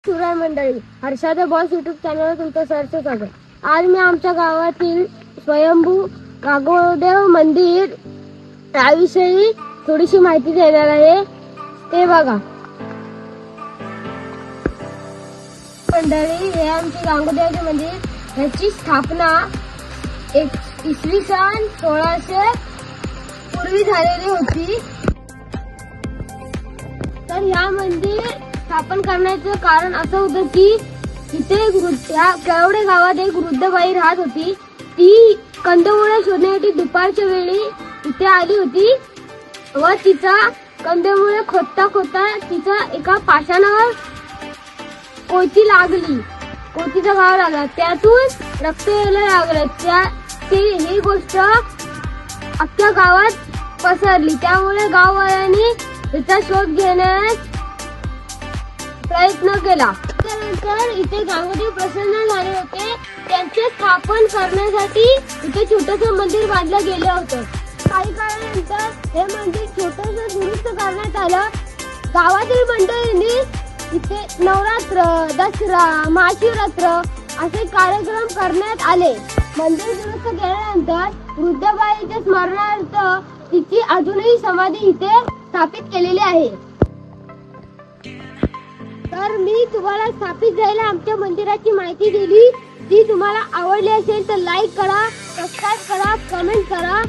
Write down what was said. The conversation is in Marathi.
सुराय मंडळी, हर्षादे बॉस युट्यूब चॅनलवर तुमचं सहर्ष स्वागत। आज मी आमच्या गावातील स्वयंभू गागोदेव मंदिर याविषयी थोडीशी माहिती देणार आहे, ते बघा। मंडळी, हे आमचे गागोदेवचे मंदिर याची स्थापना इसवी सन 1600 पूर्वी झालेली होती। तर या मंदिर स्थापन करण्याचं कारण असं होतं की इथे केवढे गावात एक वृद्ध बाई राहत होती। ती कंदमुळे शोधण्यासाठी दुपारच्या वेळी इथे आली होती व तिचा कंदमुळे खोदता खोदता तिचा एका पाषाणावर कोची लागली, कोचीचा घाव लागला, त्यातून रक्त यायला लागलं। ही गोष्ट अख्ख्या गावात पसरली, त्यामुळे गाववाल्यांनी तिचा शोध घेण्यास प्रयत्न केला। त्यानंतर इथे गागोदेव प्रसन्न झाले होते। त्यांचे स्थापन करण्यासाठी इथे छोटंसं मंदिर बांधलं गेलं होतं। काही काळानंतर हे मंदिर छोटंसं दुरुस्त करण्यात आलं। गावातील मंडळींनी इथे नवरात्र, दसरा, महाशिवरात्र असे कार्यक्रम करण्यात आले। मंदिर दुरुस्त केल्यानंतर वृद्धबाईच्या स्मरणार्थ तिची अजूनही समाधी इथे स्थापित केलेली आहे। तर मी तुम्हाला स्थापित झालेल्या आमच्या मंदिराची माहिती दिली। ती तुम्हाला आवडली असेल तर लाईक करा, सबस्क्राईब करा, कमेंट करा।